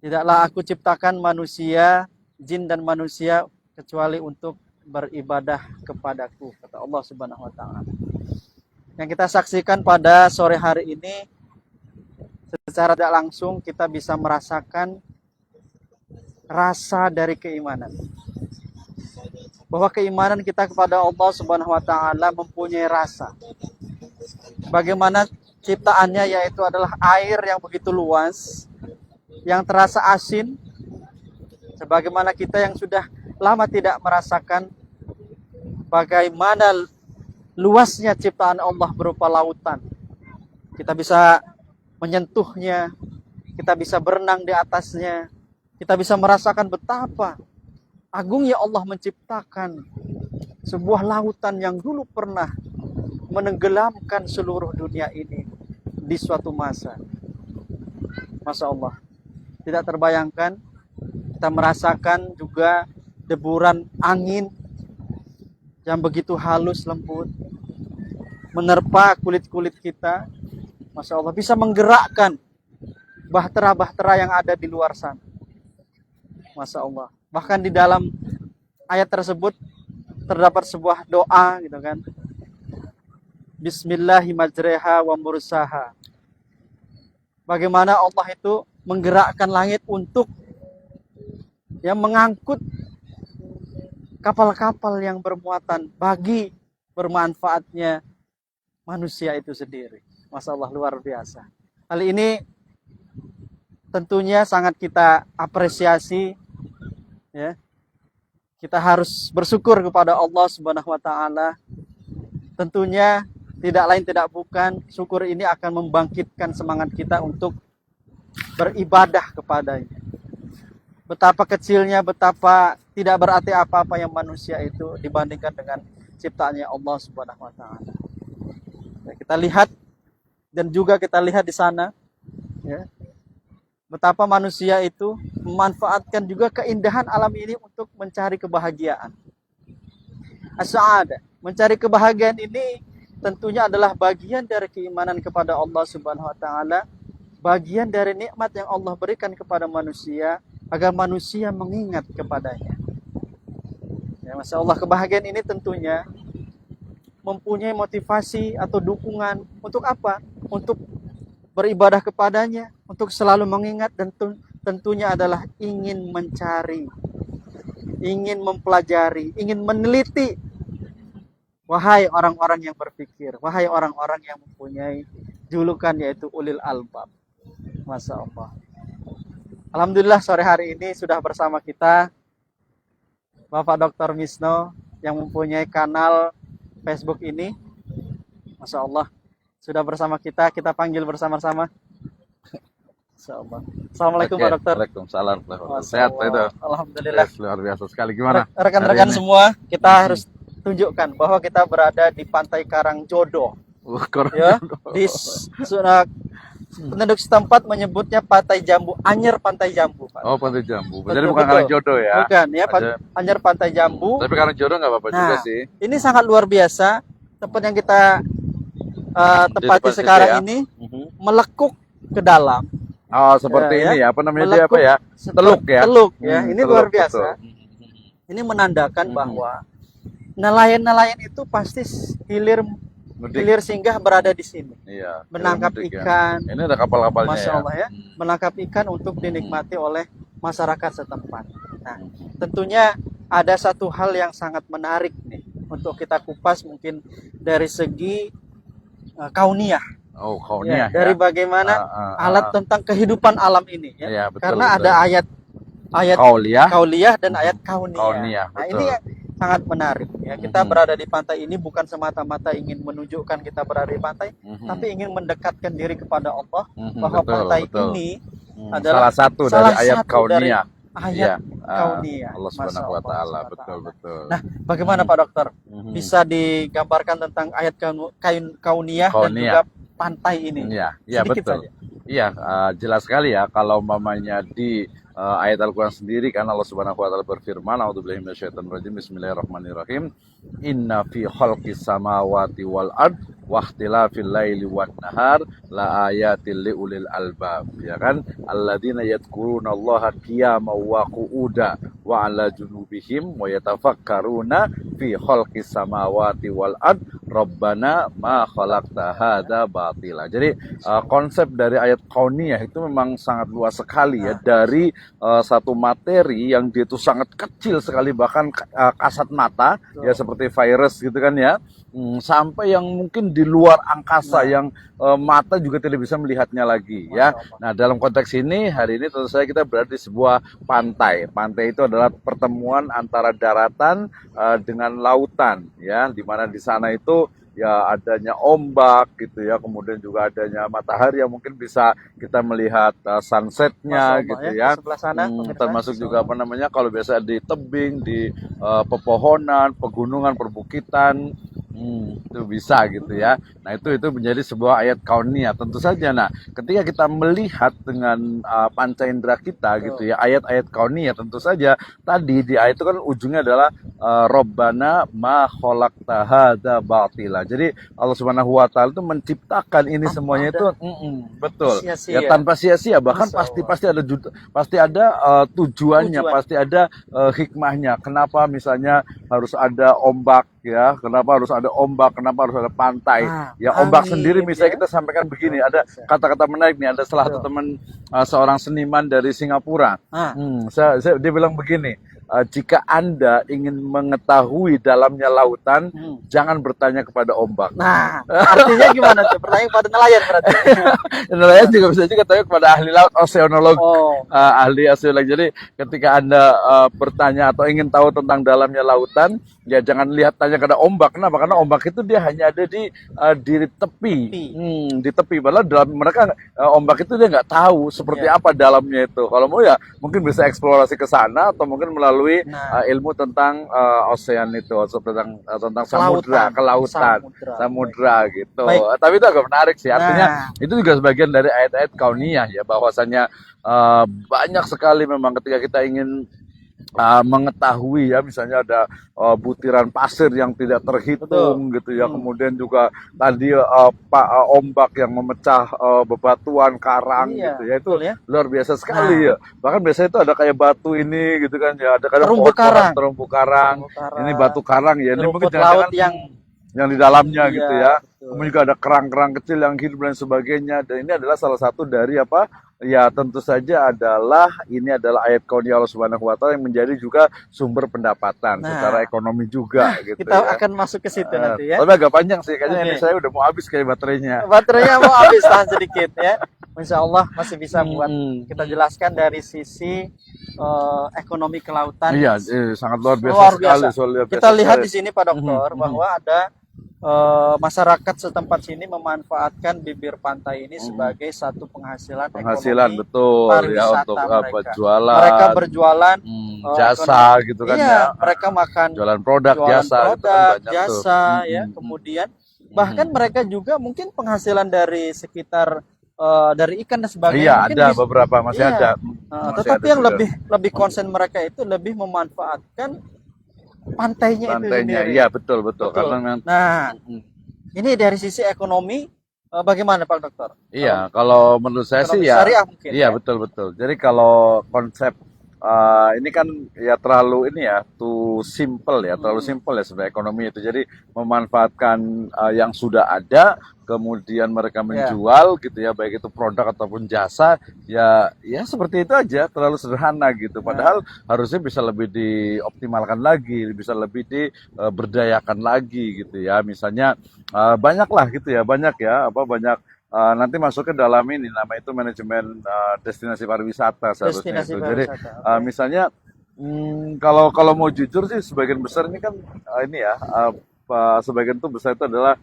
Tidaklah aku ciptakan manusia, jin dan manusia kecuali untuk beribadah kepadaku, kata Allah Subhanahu wa taala. Yang kita saksikan pada sore hari ini, secara tidak langsung kita bisa merasakan rasa dari keimanan. Bahwa keimanan kita kepada Allah Subhanahu wa taala mempunyai rasa. Bagaimana ciptaannya, yaitu adalah air yang begitu luas, yang terasa asin, sebagaimana kita yang sudah lama tidak merasakan bagaimana luasnya ciptaan Allah berupa lautan. Kita bisa menyentuhnya, kita bisa berenang di atasnya, kita bisa merasakan betapa agungnya Allah menciptakan sebuah lautan yang dulu pernah menenggelamkan seluruh dunia ini di suatu masa. Masya Allah. Tidak terbayangkan, kita merasakan juga deburan angin yang begitu halus lembut menerpa kulit-kulit kita. Masya Allah, bisa menggerakkan bahtera-bahtera yang ada di luar sana. Masya Allah. Bahkan di dalam ayat tersebut terdapat sebuah doa gitu kan. Bismillahirrahmanirrahim wa mursaha. Bagaimana Allah itu menggerakkan langit untuk yang mengangkut kapal-kapal yang bermuatan bagi bermanfaatnya manusia itu sendiri. Masya Allah, luar biasa. Hal ini tentunya sangat kita apresiasi, ya. Kita harus bersyukur kepada Allah Subhanahu wa taala. Tentunya tidak lain tidak bukan, syukur ini akan membangkitkan semangat kita untuk beribadah kepadanya. Betapa kecilnya, betapa tidak berarti apa-apa yang manusia itu dibandingkan dengan ciptaannya Allah Subhanahu wa taala. Ya, kita lihat dan juga kita lihat di sana, ya, betapa manusia itu memanfaatkan juga keindahan alam ini untuk mencari kebahagiaan. As-sa'adah, mencari kebahagiaan ini tentunya adalah bagian dari keimanan kepada Allah Subhanahu wa taala, bagian dari nikmat yang Allah berikan kepada manusia agar manusia mengingat kepadanya. Ya, Masya Allah, kebahagiaan ini tentunya mempunyai motivasi atau dukungan untuk apa? Untuk beribadah kepadanya, untuk selalu mengingat, dan tentunya adalah ingin mencari, ingin mempelajari, ingin meneliti. Wahai orang-orang yang berpikir, wahai orang-orang yang mempunyai julukan yaitu ulil albab. Masya Allah. Alhamdulillah sore hari ini sudah bersama kita Bapak Dr. Misno yang mempunyai kanal Facebook ini. Masya Allah, sudah bersama kita, kita panggil bersama-sama. Masya Allah. Assalamualaikum Pak Dokter. Waalaikumsalam. Sehat Pak itu. Alhamdulillah. Luar biasa sekali. Gimana? Rekan-rekan semua, kita harus tunjukkan bahwa kita berada di Pantai Karangjodo. Ya, di penduduk setempat menyebutnya Pantai Jambu, Anyer Pantai Jambu, Pak. Oh, Pantai Jambu. Jadi bukan Karangjodo ya? Bukan ya, Anyer Pantai Jambu. Tapi Karangjodo nggak apa-apa juga sih. Ini sangat luar biasa. Tempat yang kita tempati sekarang ini melekuk ke dalam. Oh, seperti ini ya. Apa namanya dia apa ya? Teluk ya? Teluk ya. Ini teluk, luar biasa. betul. Ini menandakan bahwa nelayan-nelayan itu pasti hilir singgah berada di sini. Iya. Menangkap mudik, ikan. Ya. Ini ada kapal-kapalnya. Masya Allah ya. Menangkap ikan untuk dinikmati oleh masyarakat setempat. Nah, tentunya ada satu hal yang sangat menarik nih untuk kita kupas mungkin dari segi kauniyah. Oh, kauniyah. Ya, dari bagaimana alat tentang kehidupan alam ini ya. Ya, betul, karena betul. ada ayat kauliyah dan ayat kauniyah. Nah, ini sangat menarik ya. Kita berada di pantai ini bukan semata-mata ingin menunjukkan kita berada di pantai, tapi ingin mendekatkan diri kepada Allah, bahwa pantai ini adalah salah satu dari ayat kauniyah. Ayat kauniyah. Allah Subhanahu wa taala, betul. Nah, bagaimana Pak Dokter? Bisa digambarkan tentang ayat kauniyah dan juga pantai ini? Iya, betul. Saja. Iya, jelas sekali ya kalau mamanya di ayat Al-Quran sendiri kan Allah Subhanahu wa taala berfirman, a'udzubillahi minasyaitonirrajim, bismillahirrahmanirrahim. Inna fi khalqis samawati wal ard wa ikhtilafil laili wan nahar la ayatil liulil albab. Ya kan? Alladzina yadhkurunallaha qiyaman wa qu'uda wa 'ala junubihim wa yatafakkaruna fi khalqis samawati wal ard Rabbana ma khalaqta hadza batila. Jadi konsep dari ayat kauniyah itu memang sangat luas sekali ya, dari satu materi yang dia itu sangat kecil sekali, bahkan kasat mata ya, seperti virus gitu kan ya, sampai yang mungkin di luar angkasa yang mata juga tidak bisa melihatnya lagi ya. Nah, dalam konteks ini hari ini tentu saja kita berada di sebuah pantai. Pantai itu adalah pertemuan antara daratan dengan lautan ya, di mana di sana itu ya adanya ombak gitu ya, kemudian juga adanya matahari yang mungkin bisa kita melihat sunsetnya gitu ya, sebelah sana, termasuk juga apa namanya, kalau biasa di tebing, di pepohonan, pegunungan, perbukitan, itu bisa gitu ya. Nah itu menjadi sebuah ayat kauniyah tentu saja. Nah ketika kita melihat dengan panca indera kita gitu ya, ayat-ayat kauniyah tentu saja tadi di ayat itu kan ujungnya adalah Rabbana ma khalaqta hadza batila. Jadi Allah Subhanahu wa taala itu menciptakan ini semuanya itu betul ya, tanpa sia-sia, bahkan pasti ada tujuannya, pasti ada hikmahnya. Kenapa misalnya harus ada ombak ya, kenapa harus ada ombak, kenapa harus ada pantai ya, ombak sendiri misalnya kita sampaikan begini, ada kata-kata menarik nih, ada salah satu teman seorang seniman dari Singapura, dia bilang begini, jika Anda ingin mengetahui dalamnya lautan, jangan bertanya kepada ombak. Nah, artinya gimana tuh? Bertanya kepada nelayan berarti. Nelayan juga bisa juga tanya kepada ahli laut, oceanolog, ahli oceanolog. Jadi ketika Anda bertanya atau ingin tahu tentang dalamnya lautan, ya jangan tanya kepada ombak. Kenapa? Karena ombak itu dia hanya ada di tepi. Di tepi. Padahal dalam mereka ombak itu dia nggak tahu seperti apa dalamnya itu. Kalau mau ya mungkin bisa eksplorasi ke sana, atau mungkin melalui ilmu tentang ocean itu, tentang samudra, kelautan, samudra gitu. Tapi itu agak menarik sih. Artinya itu juga sebagian dari ayat-ayat kauniyah ya, bahwasanya banyak sekali memang ketika kita ingin mengetahui ya, misalnya ada butiran pasir yang tidak terhitung gitu ya, kemudian juga tadi ombak yang memecah bebatuan, karang gitu ya, itu luar biasa sekali ya. Bahkan biasanya itu ada kayak batu ini gitu kan ya, ada kayak terumbu karang. Ini batu karang ya, ini mungkin laut yang di dalamnya gitu ya. Kemudian juga ada kerang-kerang kecil yang hidup dan sebagainya. Dan ini adalah salah satu dari apa? Ya tentu saja ini adalah ayat kauniyah Allah Subhanahu wa taala yang menjadi juga sumber pendapatan secara ekonomi juga gitu. Kita akan masuk ke situ nanti ya. Tapi agak panjang sih, kayaknya ini saya udah mau habis kayak baterainya. Baterainya mau habis, tahan sedikit ya. Insya Allah masih bisa buat kita jelaskan dari sisi ekonomi kelautan. Iya, sangat luar biasa sekali. Kita lihat di sini Pak Dokter bahwa ada masyarakat setempat sini memanfaatkan bibir pantai ini sebagai satu penghasilan ekonomi, betul ya, untuk jualan, mereka berjualan jasa gitu kan ya, mereka makan jualan produk jasa gitu kan, jasa ya, kemudian bahkan mereka juga mungkin penghasilan dari sekitar dari ikan dan sebagainya. Iya, ada beberapa masih ada. Tetapi yang lebih konsen mereka itu lebih memanfaatkan pantainya itu sendiri. Iya, betul. Karena ini dari sisi ekonomi bagaimana Pak Dokter? Iya, kalau menurut saya sih ya, mungkin, iya betul. Jadi kalau konsep ini kan ya terlalu too simple ya, terlalu simple ya sebenarnya ekonomi itu. Jadi memanfaatkan yang sudah ada, kemudian mereka menjual gitu ya, baik itu produk ataupun jasa, ya seperti itu aja, terlalu sederhana gitu. Padahal harusnya bisa lebih dioptimalkan lagi, bisa lebih diberdayakan lagi gitu ya. Misalnya banyak nanti masuk ke dalam ini, nama itu manajemen destinasi pariwisata seharusnya itu. Jadi misalnya kalau mau jujur sih, sebagian besar ini kan sebagian itu besar itu adalah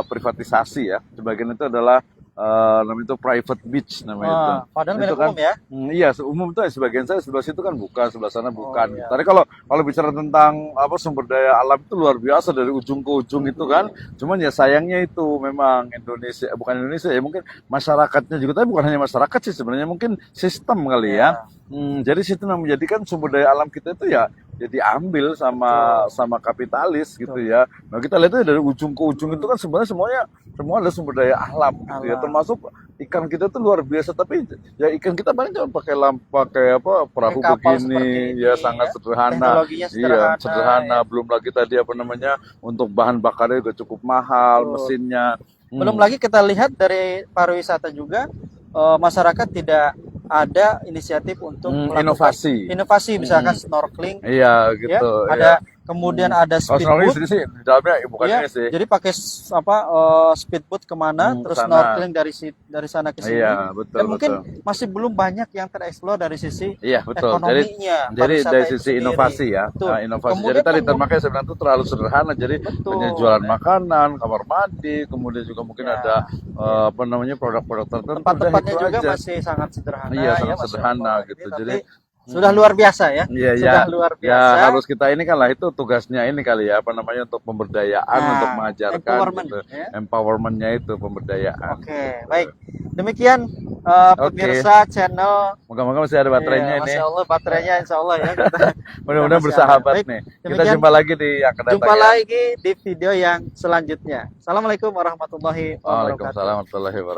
privatisasi ya, sebagian itu adalah namanya itu private beach namanya itu. Padahal Itu milik kan umum ya. Iya, umum tuh sebagian saya sebelah situ kan bukan, sebelah sana bukan. iya. Tapi kalau bicara tentang apa sumber daya alam itu luar biasa dari ujung ke ujung itu kan. Cuman ya sayangnya itu memang Indonesia, bukan Indonesia ya, mungkin masyarakatnya juga, tapi bukan hanya masyarakat sih sebenarnya, mungkin sistem kali ya. Jadi sistem yang menjadikan sumber daya alam kita itu ya diambil sama kapitalis gitu ya. Nah kita lihat dari ujung ke ujung itu kan sebenarnya semua ada sumber daya alam gitu ya. Termasuk ikan kita tuh luar biasa, tapi ya ikan kita paling cuma pakai apa perahu kapal begini seperti ini, ya, sangat sederhana. Teknologinya Iya, sederhana. ya. Belum lagi tadi apa namanya, untuk bahan bakarnya juga cukup mahal, mesinnya. Belum lagi kita lihat dari pariwisata juga, masyarakat tidak ada inisiatif untuk melakukan inovasi misalkan snorkeling, Iya ya, gitu. ada kemudian ada Kalau snorkeling speedboat, sih di dalamnya bukan ya, ini sih. jadi pakai speedboat kemana, terus sana. snorkeling dari sana ke sini. Iya, betul, Dan mungkin betul. masih belum banyak yang tereksplor dari sisi Iya, betul. ekonominya, Jadi pariwisata dari itu sisi sendiri. inovasi ya. Betul. Nah, inovasi. Kemudian Jadi tadi kan makanya saya bilang itu terlalu sederhana. Jadi Betul. hanya jualan makanan, kamar mandi, kemudian juga mungkin Ya. ada apa namanya produk-produk tertentu. tempat-tempatnya Udah, itu juga aja. masih sangat sederhana. Iya, sangat Masya sederhana Allah. gitu. Tapi Jadi sudah luar biasa ya. Iya, Sudah ya, luar ya biasa. harus kita ini kan lah, itu tugasnya ini kali ya, apa namanya, untuk pemberdayaan, Nah, untuk mengajarkan empowerment, gitu. ya. Empowermentnya itu pemberdayaan. Oke, baik. Demikian Oke. pemirsa channel. Moga-moga masih ada baterainya Iya, ini. Masya Allah, baterainya Insya Allah ya. Mudah-mudahan masih bersahabat ada. Baik, nih. Kita demikian. jumpa lagi di yang akan datang. Jumpa Ya. lagi di video yang selanjutnya. Assalamualaikum warahmatullahi wabarakatuh. Waalaikumsalam warahmatullahi wabarakatuh.